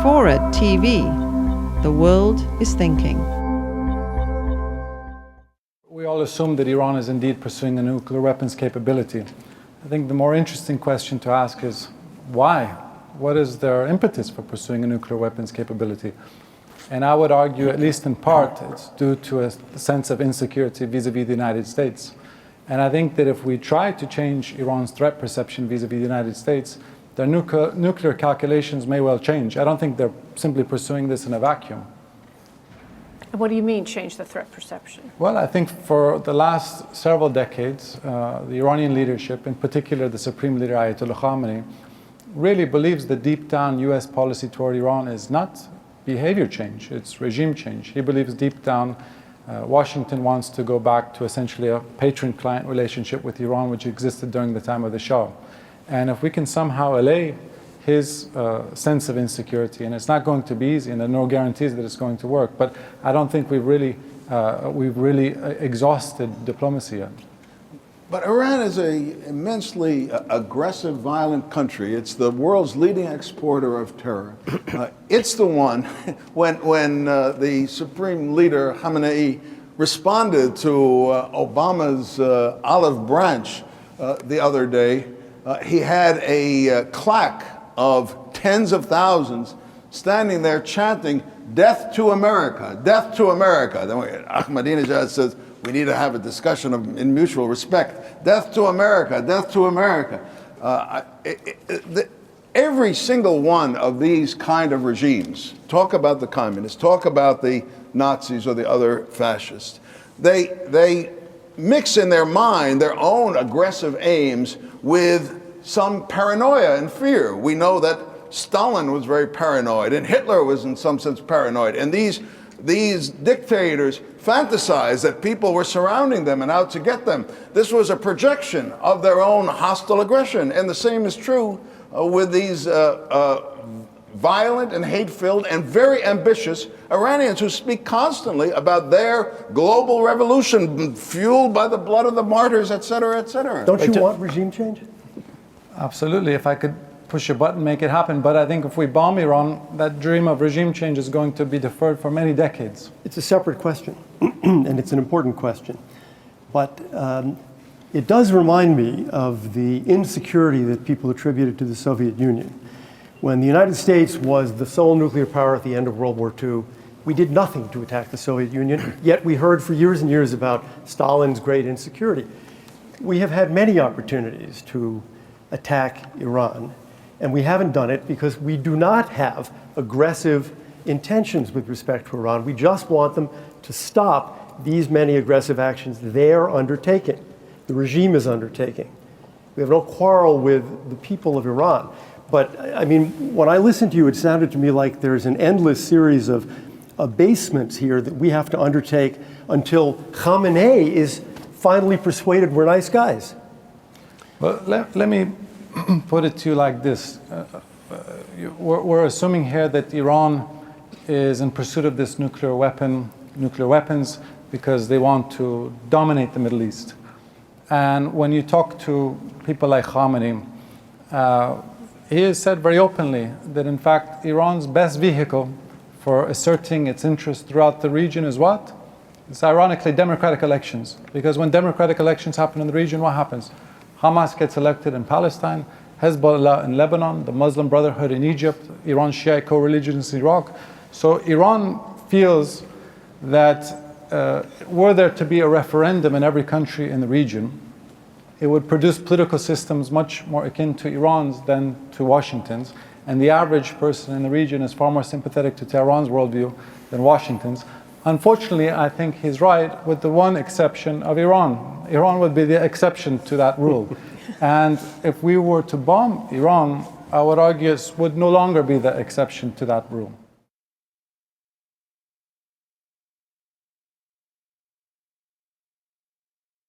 FORA.tv. The world is thinking. We all assume that Iran is indeed pursuing a nuclear weapons capability. I think the more interesting question to ask is why? What is their impetus for pursuing a nuclear weapons capability? And I would argue, at least in part, it's due to a sense of insecurity vis-a-vis the United States. And I think that if we try to change Iran's threat perception vis-a-vis the United States, their nuclear calculations may well change. I don't think they're simply pursuing this in a vacuum. What do you mean, change the threat perception? Well, I think for the last several decades, the Iranian leadership, in particular the Supreme Leader Ayatollah Khamenei, really believes that deep down US policy toward Iran is not behavior change, it's regime change. He believes deep down Washington wants to go back to essentially a patron-client relationship with Iran, which existed during the time of the Shah. And if we can somehow allay his sense of insecurity, and it's not going to be easy, and there are no guarantees that it's going to work, but I don't think we've really exhausted diplomacy yet. But Iran is an immensely aggressive, violent country. It's the world's leading exporter of terror. It's the one, when the Supreme Leader Khamenei responded to Obama's olive branch the other day, he had a claque of tens of thousands standing there chanting, "Death to America, death to America." Then Ahmadinejad says, we need to have a discussion in mutual respect. Death to America, death to America. Every single one of these kind of regimes, talk about the communists, talk about the Nazis or the other fascists, they mix in their mind their own aggressive aims with some paranoia and fear. We know that Stalin was very paranoid, and Hitler was in some sense paranoid, and these dictators fantasized that people were surrounding them and out to get them. This was a projection of their own hostile aggression, and the same is true with these violent and hate-filled and very ambitious Iranians who speak constantly about their global revolution fueled by the blood of the martyrs, et cetera, et cetera. Don't you want regime change? Absolutely. If I could push a button, make it happen. But I think if we bomb Iran, that dream of regime change is going to be deferred for many decades. It's a separate question, and it's an important question. But it does remind me of the insecurity that people attributed to the Soviet Union. When the United States was the sole nuclear power at the end of World War II, we did nothing to attack the Soviet Union, yet we heard for years and years about Stalin's great insecurity. We have had many opportunities to attack Iran, and we haven't done it because we do not have aggressive intentions with respect to Iran. We just want them to stop these many aggressive actions they're undertaking, the regime is undertaking. We have no quarrel with the people of Iran. But I mean, when I listened to you, it sounded to me like there's an endless series of abasements here that we have to undertake until Khamenei is finally persuaded we're nice guys. Well, let me put it to you like this. We're assuming here that Iran is in pursuit of this nuclear weapons because they want to dominate the Middle East. And when you talk to people like Khamenei, he has said very openly that in fact Iran's best vehicle for asserting its interest throughout the region is what? It's ironically democratic elections. Because when democratic elections happen in the region, what happens? Hamas gets elected in Palestine, Hezbollah in Lebanon, the Muslim Brotherhood in Egypt, Iran's Shiite co-religions in Iraq. So Iran feels that were there to be a referendum in every country in the region, it would produce political systems much more akin to Iran's than to Washington's. And the average person in the region is far more sympathetic to Tehran's worldview than Washington's. Unfortunately, I think he's right with the one exception of Iran. Iran would be the exception to that rule. And if we were to bomb Iran, I would argue it would no longer be the exception to that rule.